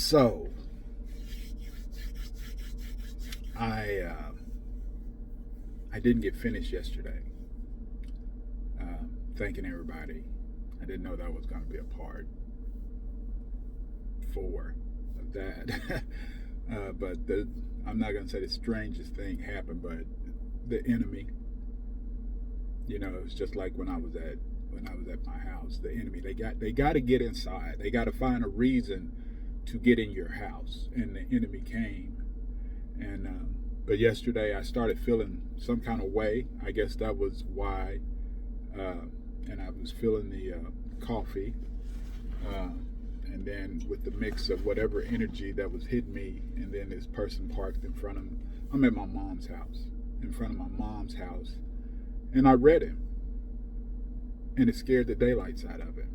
So I I didn't get finished yesterday. Thanking everybody. I didn't know that was going to be a part four of that. But I'm not going to say the strangest thing happened, but the enemy. It's just like when I was at my house. The enemy. They got to get inside. They got to find a reason to get in your house, and the enemy came. And but yesterday I started feeling some kind of way. I guess that was why. And I was feeling the coffee, and then with the mix of whatever energy that was hitting me, and then this person parked in front of me. I'm at my mom's house, in front of my mom's house, and I read him, and it scared the daylights out of him,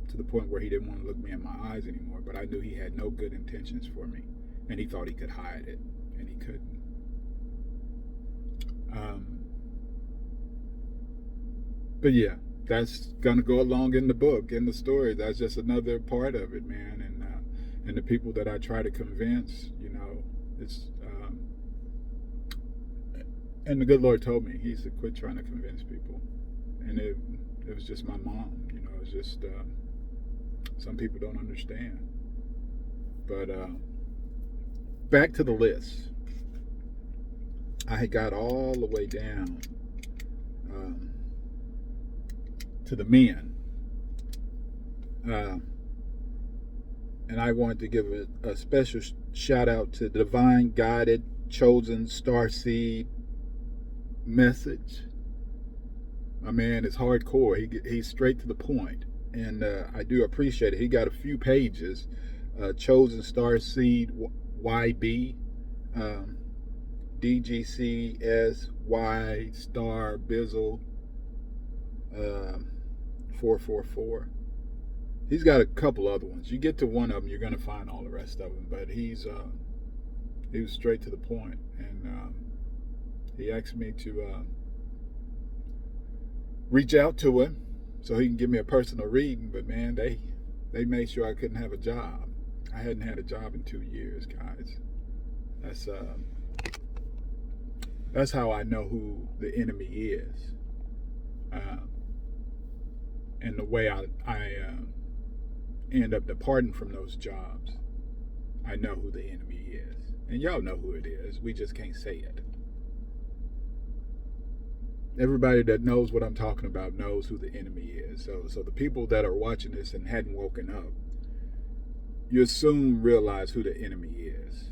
to the point where he didn't want to look me in my eyes anymore. But I knew he had no good intentions for me, and he thought he could hide it, and he couldn't. But yeah, that's gonna go along in the book, in the story. That's just another part of it, man. And the people that I try to convince, it's and the good Lord told me, He said, quit trying to convince people. And it was just my mom. It's just some people don't understand. But back to the list. I had got all the way down to the men. And I wanted to give a special shout out to Divine Guided Chosen Starseed Message. My man is hardcore. He's straight to the point, and I do appreciate it. He got a few pages. Chosen Starseed YB, DGCSY Star Bizzle 444. He's got a couple other ones. You get to one of them, you're going to find all the rest of them. But he was straight to the point, and he asked me to reach out to him so he can give me a personal reading. But man, they made sure I couldn't have a job. I hadn't had a job in 2 years, guys. That's how I know who the enemy is. And the way I end up departing from those jobs, I know who the enemy is. And y'all know who it is. We just can't say it. Everybody that knows what I'm talking about knows who the enemy is. So the people that are watching this and hadn't woken up, you'll soon realize who the enemy is.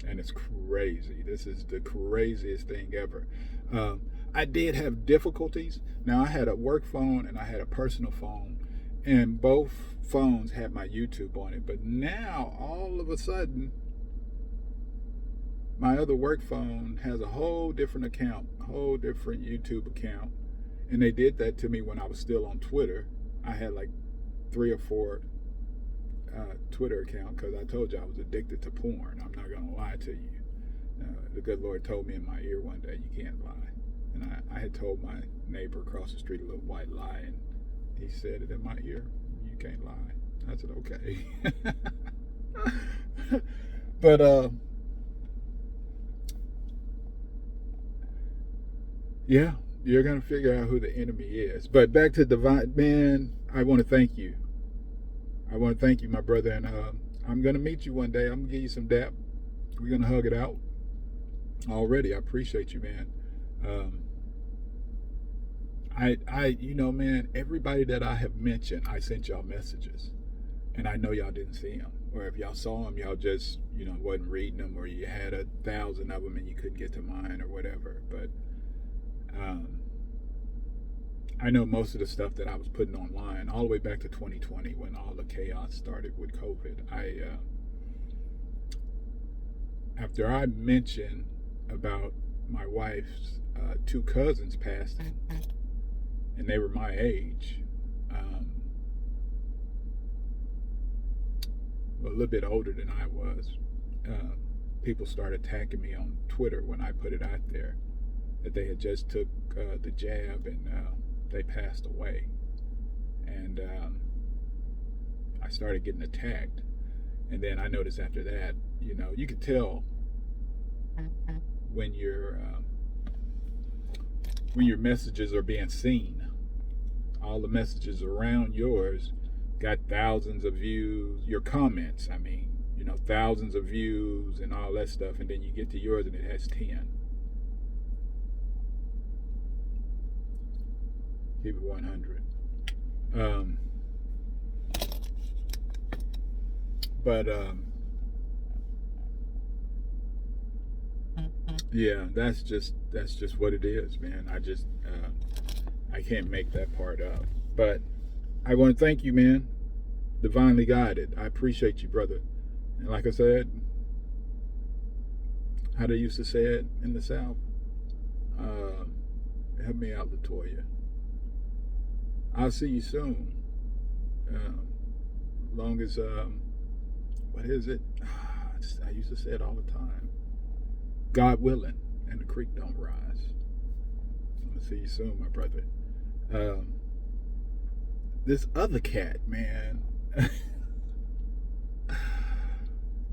And it's crazy. This is the craziest thing ever. I did have difficulties. Now, I had a work phone and I had a personal phone, and both phones had my YouTube on it. But now, all of a sudden, my other work phone has a whole different account, a whole different YouTube account. And they did that to me when I was still on Twitter. I had like 3 or 4 Twitter accounts because I told you I was addicted to porn. I'm not going to lie to you. The good Lord told me in my ear one day, you can't lie. And I had told my neighbor across the street a little white lie, and he said it in my ear, you can't lie. I said, okay. But yeah, you're going to figure out who the enemy is. But back to Divine, man, I want to thank you. I want to thank you, my brother, and I'm going to meet you one day. I'm going to give you some dap. We're going to hug it out. Already, I appreciate you, man. Man, everybody that I have mentioned, I sent y'all messages, and I know y'all didn't see them. Or if y'all saw them, y'all just, wasn't reading them, or you had 1,000 of them and you couldn't get to mine or whatever. But I know most of the stuff that I was putting online all the way back to 2020 when all the chaos started with COVID. After I mentioned about my wife's 2 cousins passing, and they were my age, a little bit older than I was, people started attacking me on Twitter when I put it out there that they had just took the jab and they passed away. And I started getting attacked. And then I noticed after that, you could tell when your messages are being seen. All the messages around yours got thousands of views. Your comments, thousands of views and all that stuff. And then you get to yours and it has 10. Keep it 100. Yeah, that's just what it is, man. I can't make that part up. But I want to thank you, man. Divinely guided. I appreciate you, brother. And like I said, how they used to say it in the South, help me out, Latoya. I'll see you soon. Long as what is it? I used to say it all the time. God willing, and the creek don't rise. I'm gonna see you soon, my brother. This other cat, man.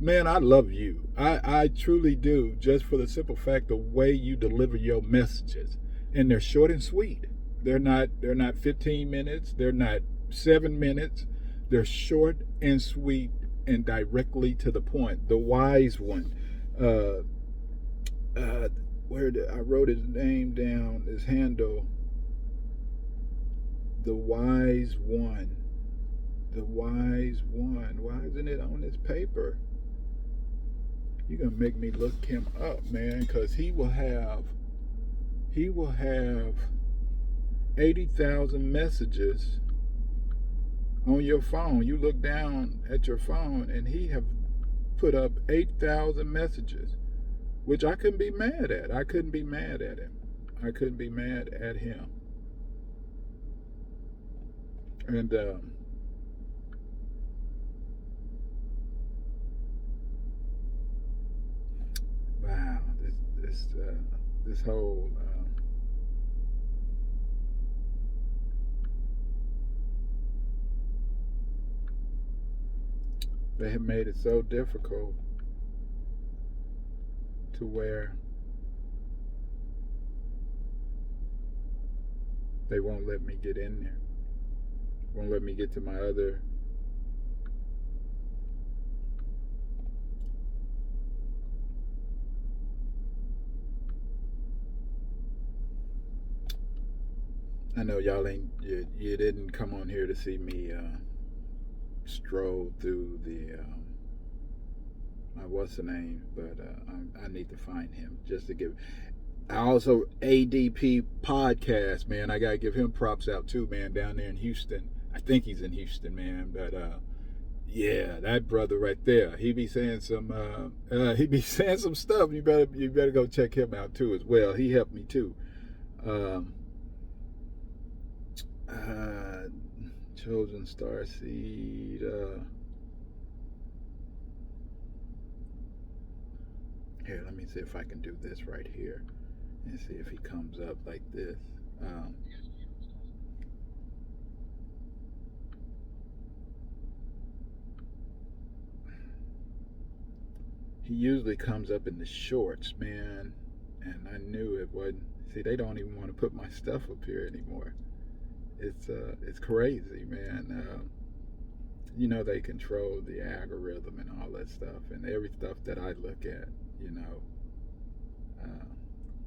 Man, I love you. I truly do, just for the simple fact the way you deliver your messages. And they're short and sweet. They're not 15 minutes, they're not 7 minutes. They're short and sweet and directly to the point. The wise one. I wrote his name down, his handle. The wise one. The wise one. Why isn't it on this paper? You're gonna make me look him up, man, because he will have 80,000 messages on your phone. You look down at your phone and he have put up 8,000 messages, which I couldn't be mad at. I couldn't be mad at him. I couldn't be mad at him. And wow, this whole they have made it so difficult to where they won't let me get in there. Won't let me get to my other I know y'all you didn't come on here to see me stroll through the what's the name, but I need to find him just to give. I also ADP podcast, man. I gotta give him props out too, man. Down there in Houston, I think he's in Houston, man. But yeah, that brother right there, he be saying some stuff. You better go check him out too as well. He helped me too. Chosen Star Seed. Here, let me see if I can do this right here and see if he comes up like this. He usually comes up in the shorts, man, and I knew it wasn't. See, they don't even want to put my stuff up here anymore. It's crazy, man. They control the algorithm and all that stuff, and every stuff that I look at,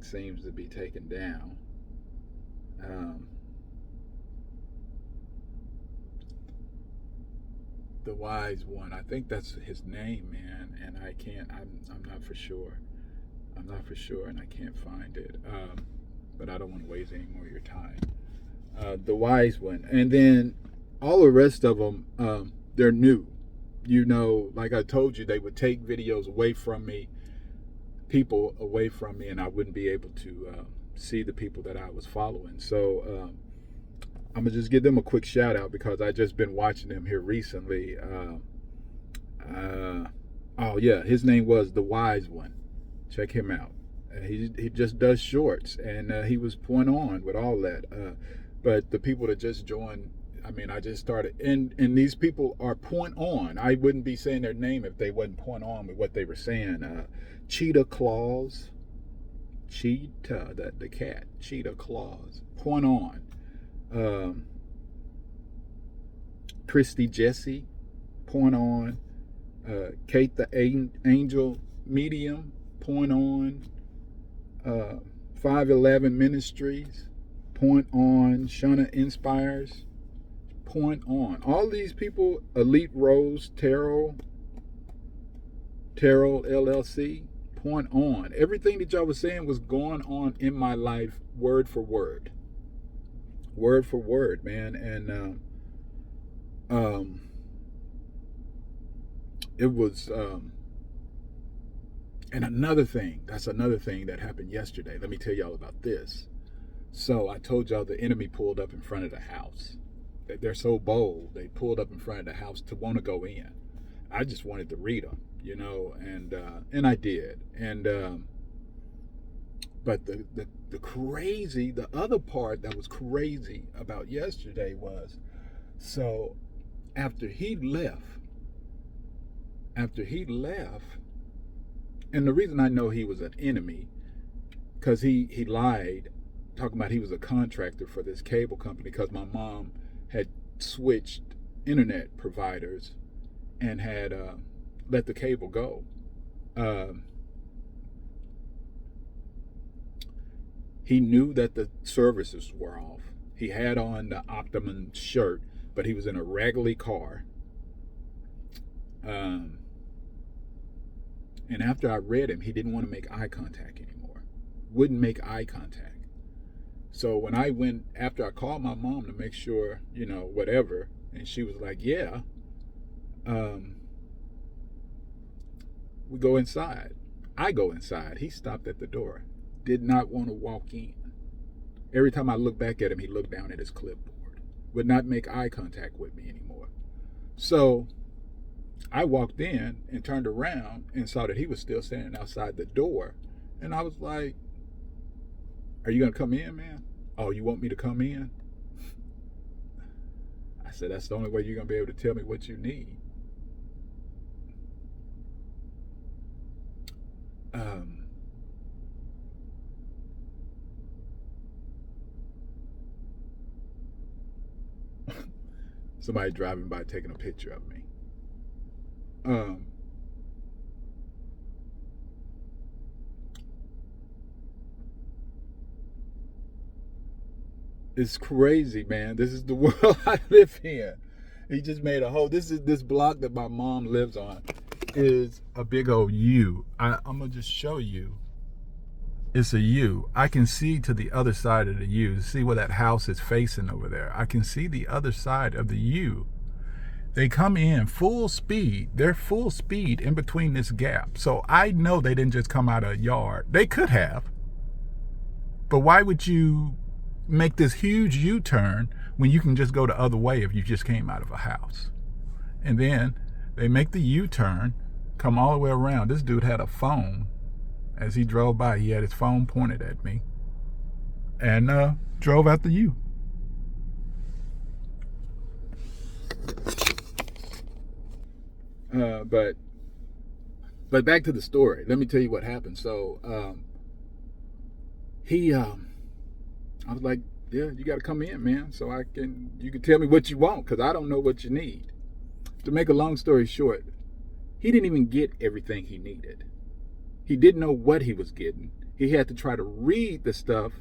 seems to be taken down. The wise one, I think that's his name, man, and I'm not for sure. I'm not for sure, and I can't find it. But I don't want to waste any more of your time. The wise one, and then all the rest of them, they're new. Like I told you, they would take videos away from me, people away from me, and I wouldn't be able to see the people that I was following. So I'm gonna just give them a quick shout out because I just been watching them here recently. Oh yeah, his name was The Wise One. Check him out. He just does shorts, and he was point on with all that. But the people that just joined I mean, I just started, and these people are point on. I wouldn't be saying their name if they wasn't point on with what they were saying. Cheetah Claus, Cheetah, the cat, Cheetah Claus, point on. Christy Jesse, point on. Kate the Angel Medium, point on. 511 Ministries, point on. Shana Inspires, point on. All these people, Elite Rose, Terrell LLC, point on. Everything that y'all was saying was going on in my life, word for word. Word for word, man. And it was and that's another thing that happened yesterday. Let me tell y'all about this. So I told y'all the enemy pulled up in front of the house. They're so bold. They pulled up in front of the house to want to go in. I just wanted to read them, you know, and I did. And but the other part that was crazy about yesterday was, so after he left, and the reason I know he was an enemy, because he lied, talking about he was a contractor for this cable company, because my mom had switched internet providers and had let the cable go. He knew that the services were off. He had on the Optimum shirt, but he was in a raggedy car. And after I read him, he didn't want to make eye contact anymore. Wouldn't make eye contact. So when I went, after I called my mom to make sure, you know, whatever, and she was like, yeah, we go inside. I go inside. He stopped at the door. Did not want to walk in. Every time I looked back at him, he looked down at his clipboard. Would not make eye contact with me anymore. So I walked in and turned around and saw that he was still standing outside the door. And I was like, are you going to come in, man? Oh, you want me to come in? I said, that's the only way you're going to be able to tell me what you need. Somebody driving by taking a picture of me. It's crazy, man. This is the world I live in. He just made a whole, this block that my mom lives on is a big old U. I'm gonna just show you. It's a U. I can see to the other side of the U. See where that house is facing over there. I can see the other side of the U. They come in full speed. They're full speed in between this gap. So I know they didn't just come out of a yard. They could have. But why would you make this huge U-turn when you can just go the other way if you just came out of a house? And then they make the U-turn, come all the way around. This dude had a phone. As he drove by, he had his phone pointed at me and drove out the U. But back to the story. Let me tell you what happened. So I was like, yeah, you got to come in, man, so you can tell me what you want, because I don't know what you need. To make a long story short, he didn't even get everything he needed. He didn't know what he was getting. He had to try to read the stuff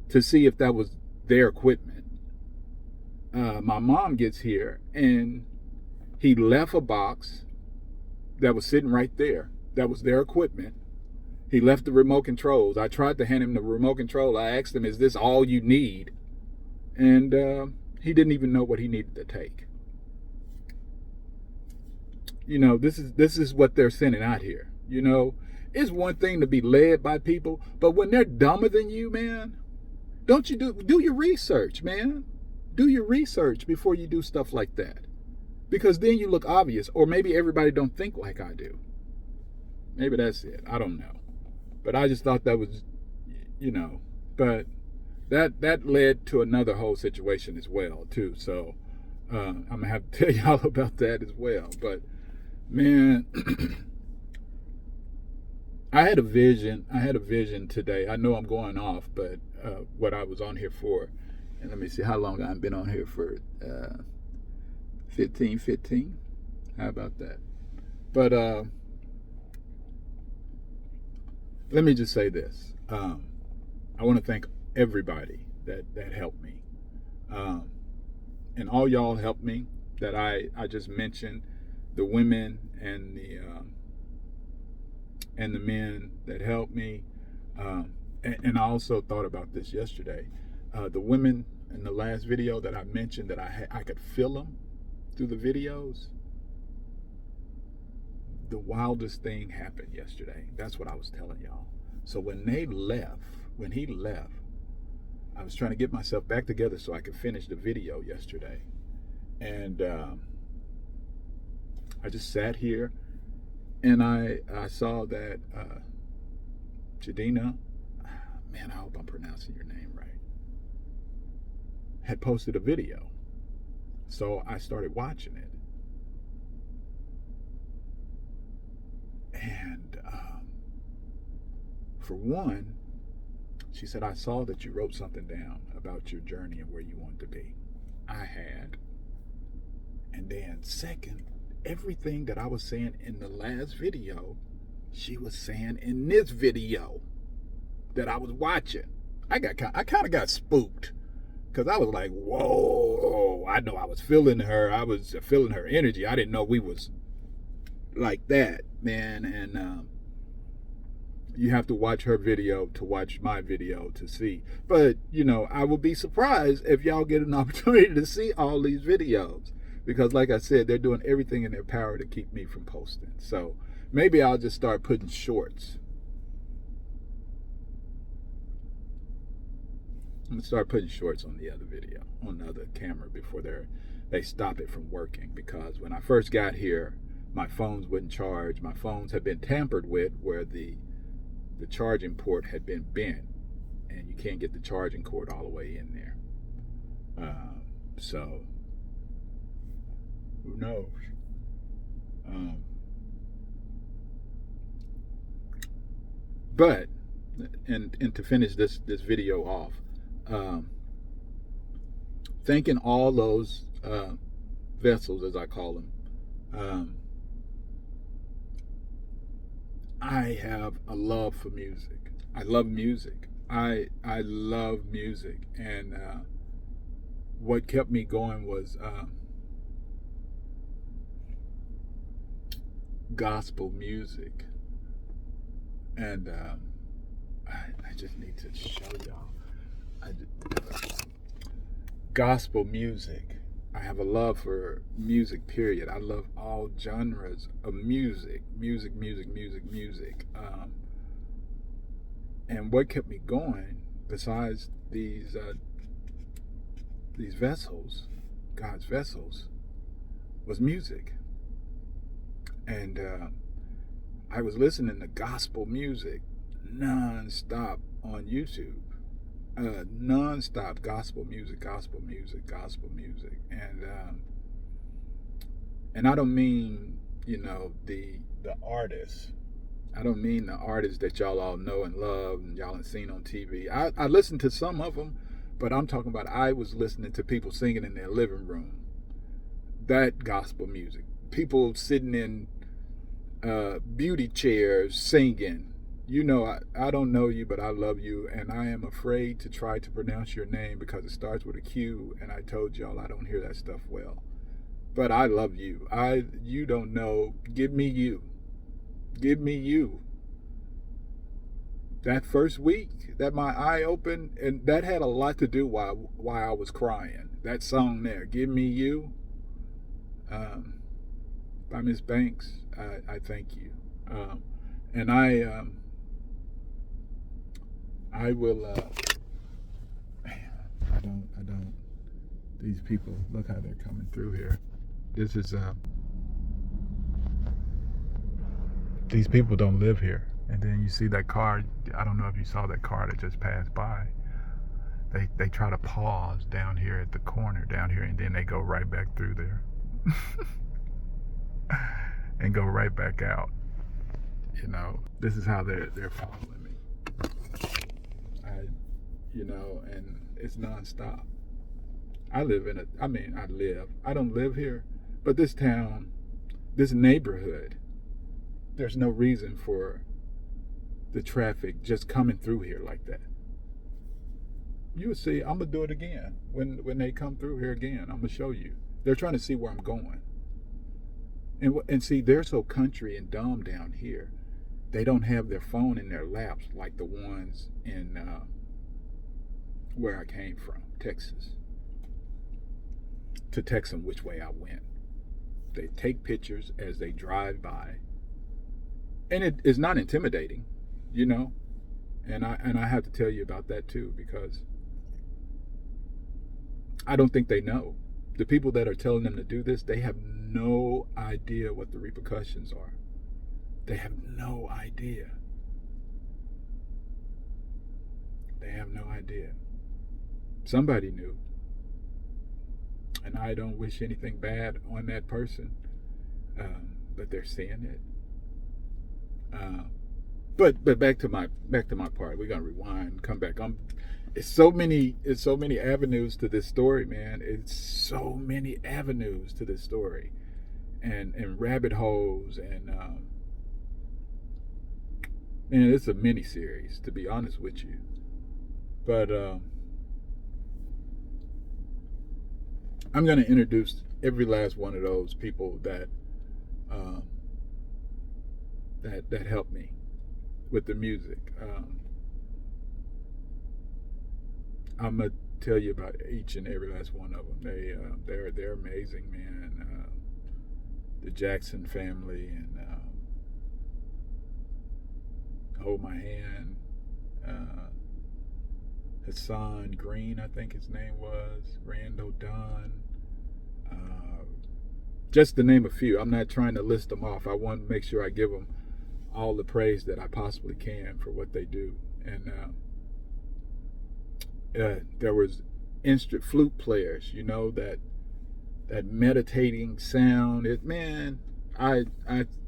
to see if that was their equipment. My mom gets here, and he left a box that was sitting right there. That was their equipment. He left the remote controls. I tried to hand him the remote control. I asked him, is this all you need? And he didn't even know what he needed to take. You know, this is what they're sending out here. You know, it's one thing to be led by people, but when they're dumber than you, man, don't you do your research, man. Do your research before you do stuff like that. Because then you look obvious, or maybe everybody don't think like I do. Maybe that's it. I don't know. But I just thought that was, you know, but that led to another whole situation as well too. So I'm gonna have to tell y'all about that as well. But man, I had a vision. I had a vision today. I know I'm going off, but what I was on here for, and let me see how long I've been on here for. 15. How about that? But let me just say this. I want to thank everybody that helped me, and all y'all helped me. That I just mentioned, the women and the men that helped me, and I also thought about this yesterday. The women in the last video that I mentioned that I could feel them through the videos. The wildest thing happened yesterday. That's what I was telling y'all. So when he left, I was trying to get myself back together so I could finish the video yesterday. And I just sat here and I saw that Jadina, man, I hope I'm pronouncing your name right, had posted a video. So I started watching it. And for one, she said, I saw that you wrote something down about your journey and where you want to be. I had. And then second, everything that I was saying in the last video, she was saying in this video that I was watching. I kind of got spooked. Because I was like, whoa, I know I was feeling her. I was feeling her energy. I didn't know we was like that, man. And you have to watch her video to watch my video to see. But, you know, I will be surprised if y'all get an opportunity to see all these videos. Because like I said, they're doing everything in their power to keep me from posting. So maybe I'll just start putting shorts. I'm gonna start putting shorts on the other video, on the other camera before they stop it from working. Because when I first got here, my phones wouldn't charge. My phones had been tampered with, where the charging port had been bent, and you can't get the charging cord all the way in there. So who knows? But and to finish this video off. Thanking all those vessels, as I call them. I have a love for music. I love music. I love music, and what kept me going was gospel music, and I just need to show y'all. Gospel music. I have a love for music, period. I love all genres of music. And what kept me going, besides these vessels, God's vessels, was music. And I was listening to gospel music non-stop on YouTube. Non-stop gospel music, and I don't mean, you know, the artists. I don't mean the artists that y'all all know and love and y'all have seen on TV. I listened to some of them, but I'm talking about I was listening to people singing in their living room. That gospel music, people sitting in beauty chairs singing. You know, I don't know you, but I love you, and I am afraid to try to pronounce your name because it starts with a Q, and I told y'all I don't hear that stuff well. But I love you. You don't know. Give me you. Give me you. That first week that my eye opened, and that had a lot to do why I was crying. That song there, Give Me You, by Miss Banks. I thank you. And I will, I don't, these people, look how they're coming through here. This is, these people don't live here. And then you see that car, I don't know if you saw that car that just passed by. They try to pause down here at the corner down here, and then they go right back through there and go right back out. You know, this is how they're following me. And it's nonstop. I don't live here, but this town, this neighborhood, there's no reason for the traffic just coming through here like that. You'll see, I'm gonna do it again. When they come through here again, I'm gonna show you. They're trying to see where I'm going. And see, they're so country and dumb down here. They don't have their phone in their laps like the ones in where I came from, Texas, to text them which way I went. They take pictures as they drive by, and it is not intimidating, you know. And I have to tell you about that too, because I don't think they know. The people that are telling them to do this, they have no idea what the repercussions are. They have no idea. They have no idea. Somebody knew. And I don't wish anything bad on that person, but they're seeing it. But back to my part. We're gonna rewind, come back. It's so many avenues to this story, man. It's so many avenues to this story, and rabbit holes, and man, it's a mini series, to be honest with you. But I'm gonna introduce every last one of those people that helped me with the music. I'm gonna tell you about each and every last one of them. They're amazing, man. The Jackson family, and Hold My Hand. Hassan Green, I think his name was. Randall Dunn. Just to name a few. I'm not trying to list them off. I want to make sure I give them all the praise that I possibly can for what they do. And there was flute players, you know, that meditating sound. I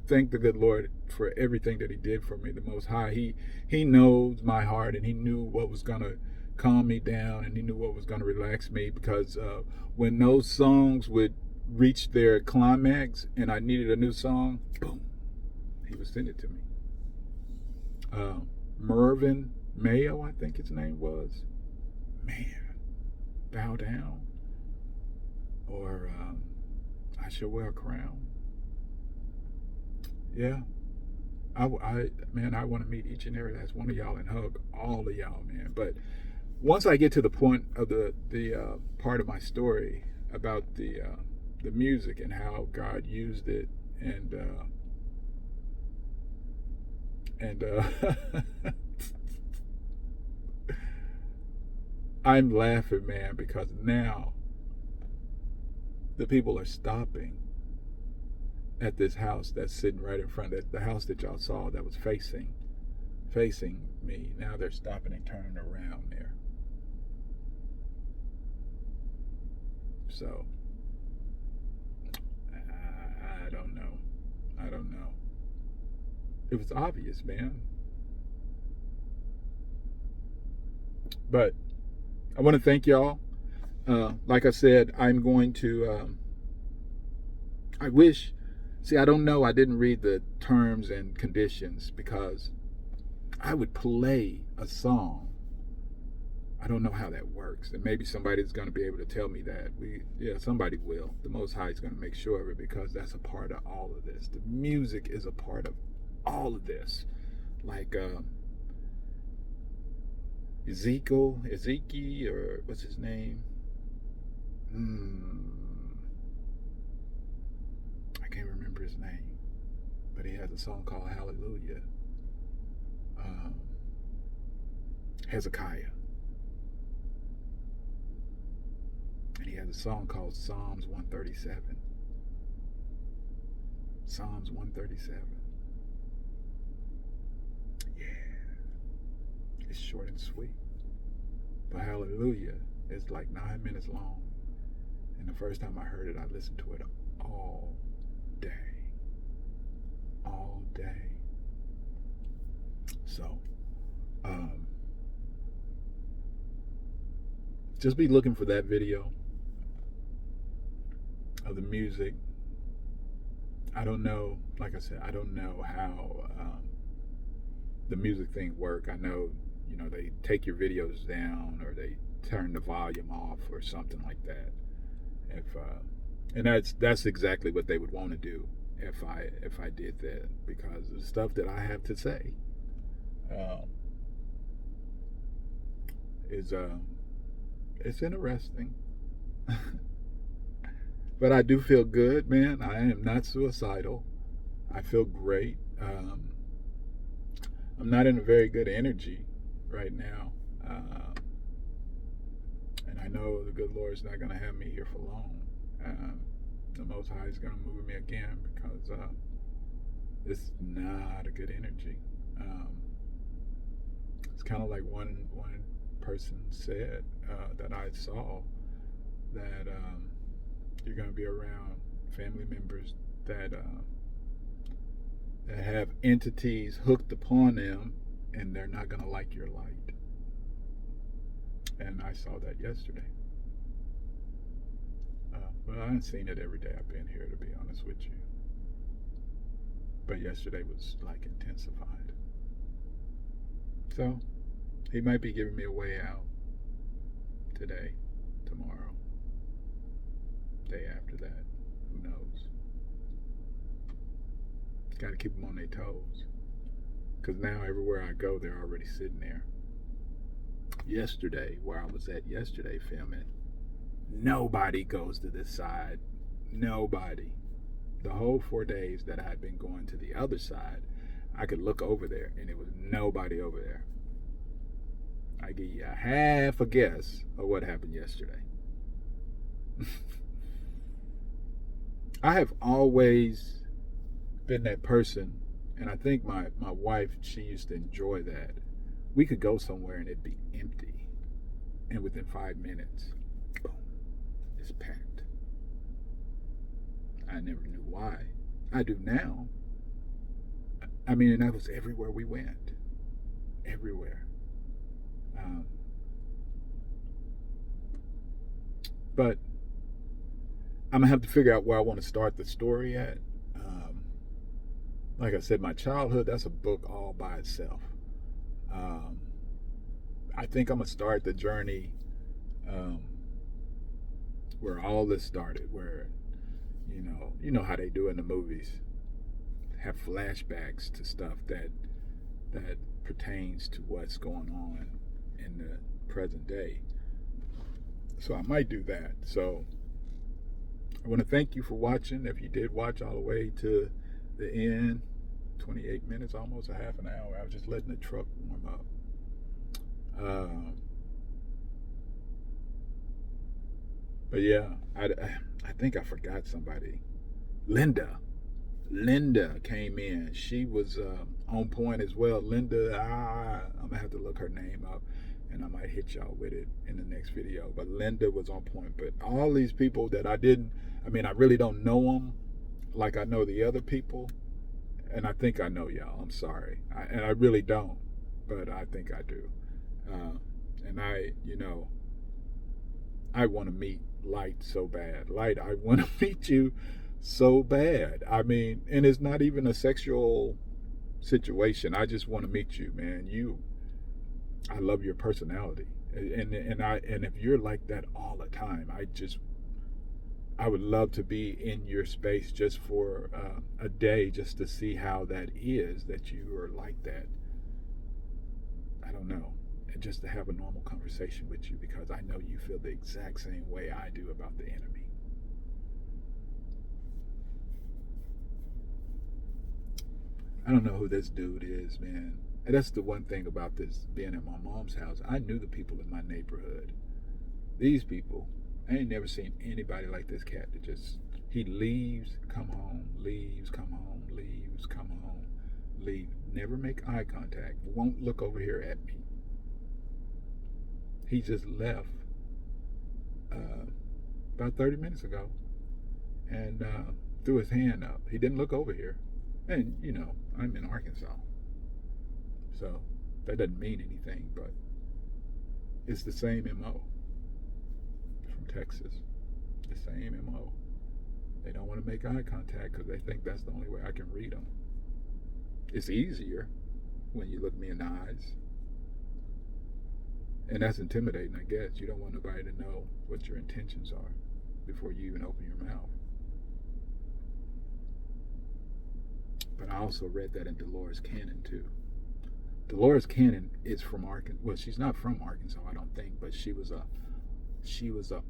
thank the good Lord for everything that He did for me. The Most High, He knows my heart, and He knew what was gonna calm me down, and He knew what was gonna relax me, because when those songs would reach their climax and I needed a new song, boom, He would send it to me. Mervyn Mayo, I think his name was. Man, Bow Down, or I Shall Wear a Crown. Yeah, I want to meet each and every last one of y'all and hug all of y'all, man. But once I get to the point of the part of my story about the music and how God used it, and I'm laughing, man, because now the people are stopping at this house that's sitting right in front of the house that y'all saw that was facing me. Now they're stopping and turning around there. So I don't know. It was obvious, man. But I want to thank y'all. Like I said, I'm going to. I don't know. I didn't read the terms and conditions, because I would play a song. I don't know how that works, and maybe somebody's going to be able to tell me that. Somebody will. The Most High is going to make sure of it, because that's a part of all of this. The music is a part of all of this. Like Ezekiel, or what's his name? I can't remember his name, but he has a song called Hallelujah. Hezekiah. And he has a song called Psalms 137. Psalms 137. Yeah. It's short and sweet. But hallelujah, it's like 9 minutes long. And the first time I heard it, I listened to it all day. All day. So, just be looking for that video of the music. I don't know, like I said, I don't know how the music thing work. I know, they take your videos down or they turn the volume off or something like that. And that's exactly what they would want to do if I did that, because the stuff that I have to say is it's interesting. But I do feel good, man. I am not suicidal. I feel great. I'm not in a very good energy right now. And I know the good Lord's not going to have me here for long. The Most High is going to move me again, because it's not a good energy. It's kind of like one person said that I saw, that you're going to be around family members that have entities hooked upon them, and they're not going to like your light. And I saw that yesterday. Well, I haven't seen it every day I've been here, to be honest with you. But yesterday was like intensified. So he might be giving me a way out today, tomorrow, day after that. Who knows? Got to keep them on their toes, because now everywhere I go, they're already sitting there. Yesterday, where I was at yesterday filming, nobody goes to this side. Nobody. The whole 4 days that I had been going to the other side, I could look over there and it was nobody over there. I give you a half a guess of what happened yesterday. I have always been that person, and I think my wife, she used to enjoy that. We could go somewhere and it'd be empty, and within 5 minutes, boom, it's packed. I never knew why. I do now. I mean, and that was everywhere we went. Everywhere. But I'm going to have to figure out where I want to start the story at. Like I said, my childhood, that's a book all by itself. I think I'm going to start the journey where all this started, where, you know how they do in the movies, have flashbacks to stuff that pertains to what's going on in the present day. So I might do that. So I want to thank you for watching. If you did watch all the way to the end, 28 minutes, almost a half an hour. I was just letting the truck warm up. But yeah, I think I forgot somebody. Linda came in. She was on point as well. Linda, I'm gonna have to look her name up, and I might hit y'all with it in the next video. But Linda was on point. But all these people that I really don't know them like I know the other people. And I think I know y'all. I'm sorry. And I really don't. But I think I do. And I want to meet Light so bad. Light, I want to meet you so bad. I mean, and it's not even a sexual situation. I just want to meet you, man. I love your personality. And if you're like that all the time, I would love to be in your space just for a day, just to see how that is, that you are like that. I don't know. And just to have a normal conversation with you, because I know you feel the exact same way I do about the enemy. I don't know who this dude is, man. And that's the one thing about this being at my mom's house. I knew the people in my neighborhood. These people, I ain't never seen anybody like this cat that he leaves, come home, leaves, come home, leaves, come home, leave. Never make eye contact. Won't look over here at me. He just left about 30 minutes ago and threw his hand up. He didn't look over here. And, you know, I'm in Arkansas. So that doesn't mean anything, but it's the same MO from Texas. The same MO. They don't want to make eye contact because they think that's the only way I can read them. It's easier when you look me in the eyes. And that's intimidating, I guess. You don't want nobody to know what your intentions are before you even open your mouth. But I also read that in Dolores Cannon too. Dolores Cannon is from Arkansas. Well, she's not from Arkansas, I don't think, but she was an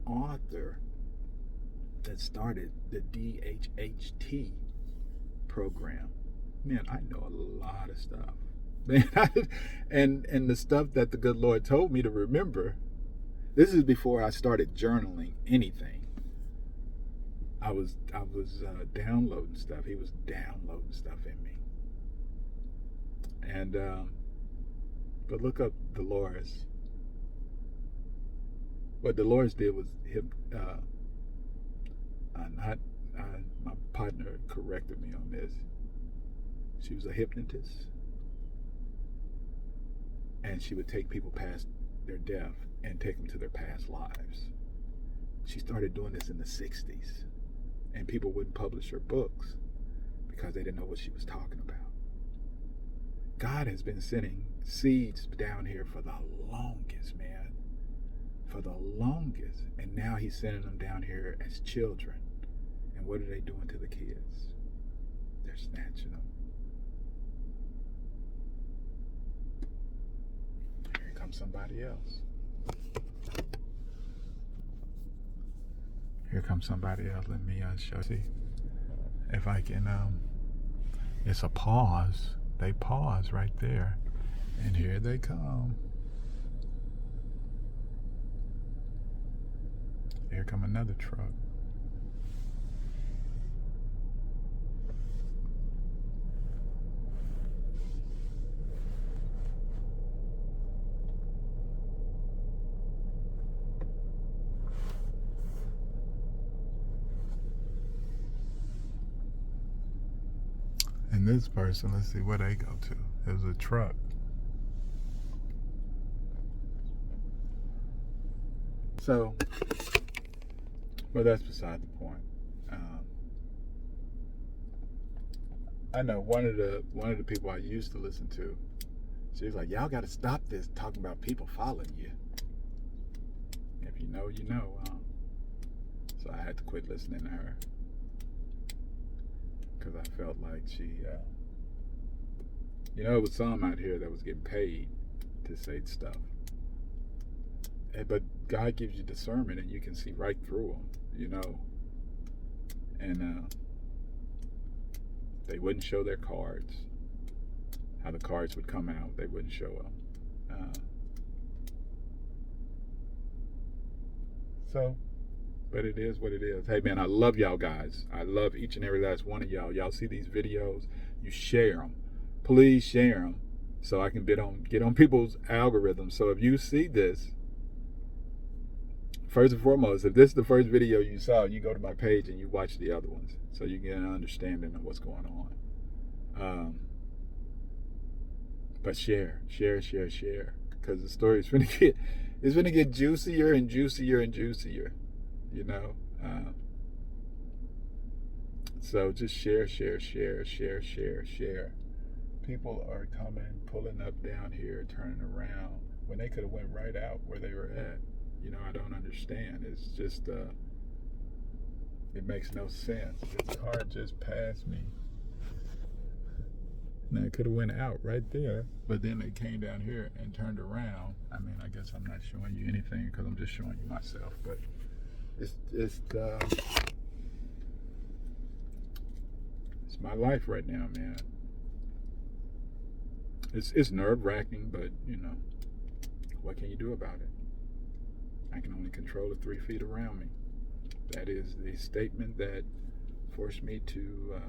author that started the DHHT program. Man, I know a lot of stuff. Man, and the stuff that the good Lord told me to remember. This is before I started journaling anything. I was downloading stuff. He was downloading stuff in me. And but look up Dolores. What Dolores did was my partner corrected me on this. She was a hypnotist, and she would take people past their death and take them to their past lives. She started doing this in the 60s, and people wouldn't publish her books because they didn't know what she was talking about. God has been sending seeds down here for the longest, man. For the longest. And now he's sending them down here as children. And what are they doing to the kids? They're snatching them. Here comes somebody else. Here comes somebody else. Let me show you. See if I can. It's a pause. They pause right there. And here they come. Here come another truck. And this person, let's see where they go to. There's a truck. So, but that's beside the point. I know one of the people I used to listen to, she was like, "Y'all got to stop this talking about people following you. If you know, you know." So I had to quit listening to her because I felt like she, it was some out here that was getting paid to say stuff. But God gives you discernment, and you can see right through them, And they wouldn't show their cards. How the cards would come out, they wouldn't show them. But it is what it is. Hey, man, I love y'all guys. I love each and every last one of y'all. Y'all see these videos, you share them. Please share them so I can get on people's algorithms. So if you see this, first and foremost, if this is the first video you saw, you go to my page and you watch the other ones so you get an understanding of what's going on. But share, because the story is going to get juicier and juicier and juicier, So just share. People are coming, pulling up down here, turning around when they could have went right out where they were at. I don't understand. It's just, it makes no sense. This car just passed me. Now it could have went out right there, but then they came down here and turned around. I mean, I guess I'm not showing you anything because I'm just showing you myself, but it's my life right now, man. It's nerve-wracking, but what can you do about it? I can only control the 3 feet around me. That is the statement that forced me to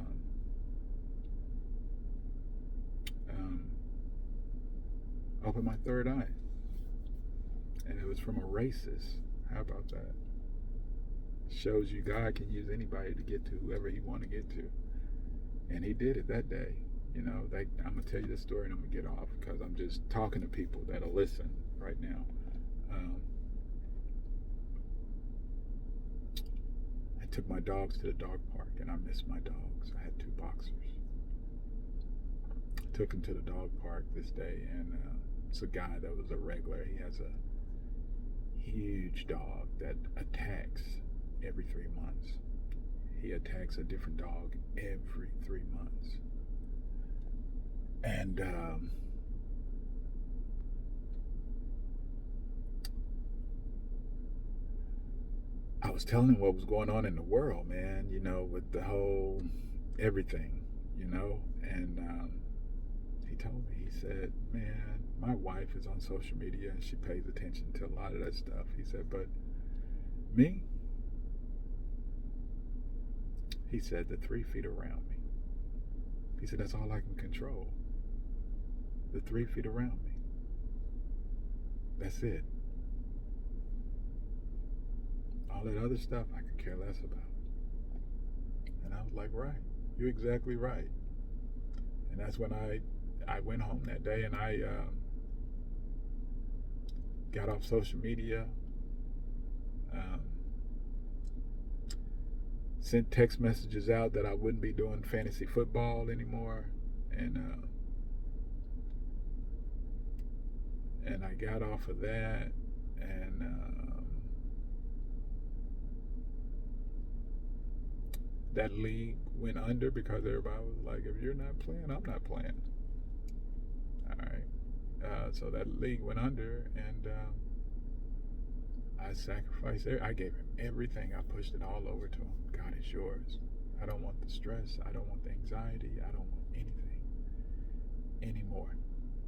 open my third eye. And it was from a racist. How about that? Shows you God can use anybody to get to whoever he want to get to. And he did it that day. I'm going to tell you this story and I'm going to get off because I'm just talking to people that'll listen right now. I took my dogs to the dog park and I missed my dogs. I had 2 boxers. I took them to the dog park this day, and it's a guy that was a regular. He has a huge dog that attacks every 3 months. He attacks a different dog every 3 months. And I was telling him what was going on in the world, man, with the whole everything, and he told me, he said, man, my wife is on social media and she pays attention to a lot of that stuff. He said, but me, he said, the 3 feet around me. He said, that's all I can control. The 3 feet around me. That's it. All that other stuff I could care less about. And I was like, right. You're exactly right. And that's when I went home that day and I got off social media. Sent text messages out that I wouldn't be doing fantasy football anymore, and I got off of that, and that league went under because everybody was like, if you're not playing, I'm not playing. All right, so that league went under, and I sacrificed it. I gave him everything. I pushed it all over to him. God is yours. I don't want the stress. I don't want the anxiety. I don't want anything anymore.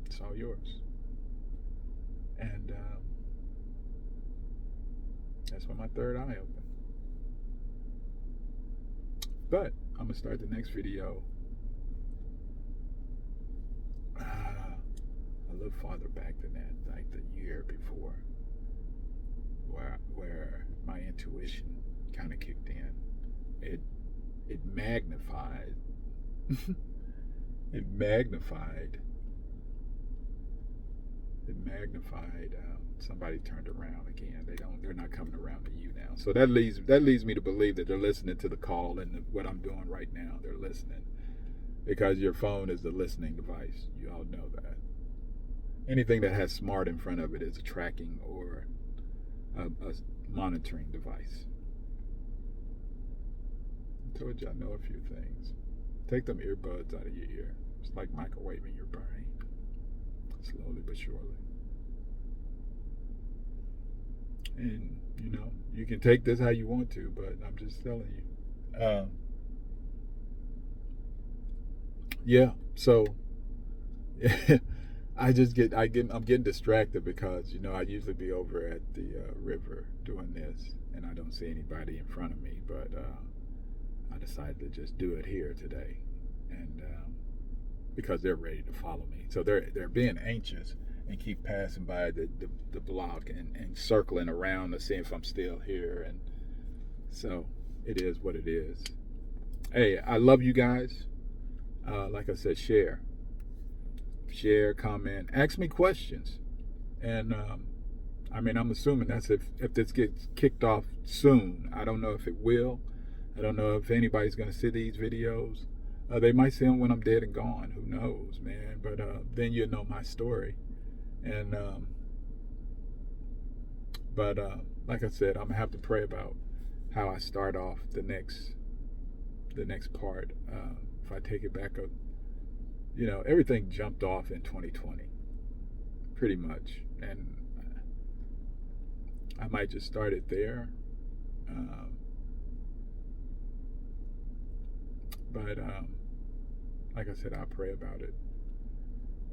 It's all yours. And that's when my third eye opened. But I'm going to start the next video a little farther back than that, like the year before, where my intuition kind of kicked in. It magnified somebody turned around again. They're not coming around to you now. So that leads me to believe that they're listening to the call and what I'm doing right now. They're listening because your phone is the listening device. You all know that. Anything that has smart in front of it is a tracking or a monitoring device. I told you I know a few things. Take them earbuds out of your ear. It's like microwaving your brain. Slowly but surely. And, you can take this how you want to, but I'm just telling you. Yeah, so I'm getting distracted because, I usually be over at the river doing this, and I don't see anybody in front of me, but I decided to just do it here today, and because they're ready to follow me. So they're being anxious and keep passing by the block and circling around to see if I'm still here. And so it is what it is. Hey, I love you guys. Like I said, share, comment, ask me questions. And I'm assuming that's if this gets kicked off soon. I don't know if it will. I don't know if anybody's going to see these videos. They might see them when I'm dead and gone. Who knows, man? But then you'll know my story. And like I said, I'm gonna have to pray about how I start off the next part. If I take it back up, everything jumped off in 2020, pretty much, and I might just start it there. But like I said, I'll pray about it.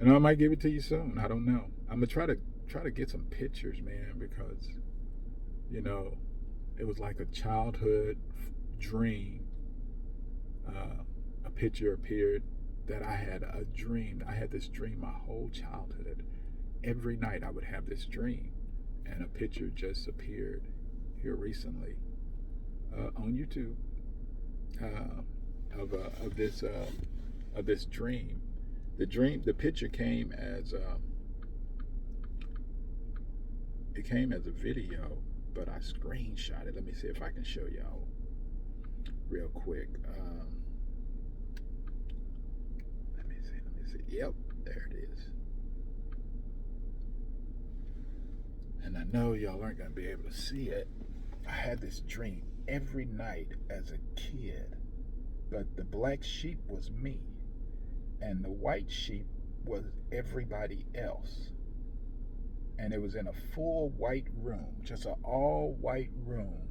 And I might give it to you soon. I don't know. I'm gonna try to get some pictures, man, because it was like a childhood dream. A picture appeared that I had a dream. I had this dream my whole childhood. Every night I would have this dream, And a picture just appeared here recently on YouTube of this dream. The picture came as it came as a video, but I screenshot it. Let me see if I can show y'all real quick. Let me see. Yep, there it is. And I know y'all aren't gonna be able to see it. I had this dream every night as a kid, but the black sheep was me, and the white sheep was everybody else. And it was in a full white room, just an all white room.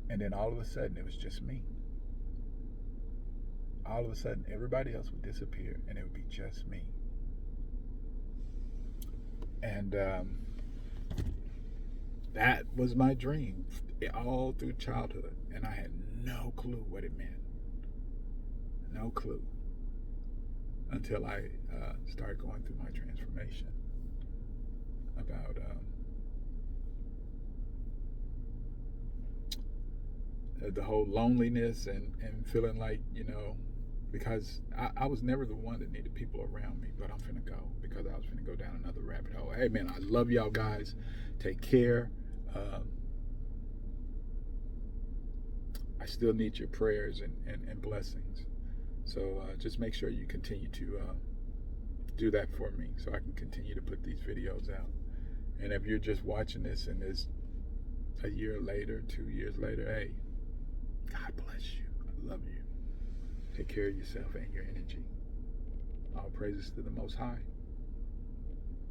And then all of a sudden, it was just me. All of a sudden, everybody else would disappear, and it would be just me. And that was my dream all through childhood, and I had no clue what it meant. No clue until I started going through my transformation about the whole loneliness and feeling like, because I was never the one that needed people around me, but I'm finna go because I was finna go down another rabbit hole. Hey man, I love y'all guys. Take care. I still need your prayers and blessings. So just make sure you continue to do that for me so I can continue to put these videos out. And if you're just watching this and it's a year later, 2 years later, hey, God bless you. I love you. Take care of yourself and your energy. All praises to the Most High.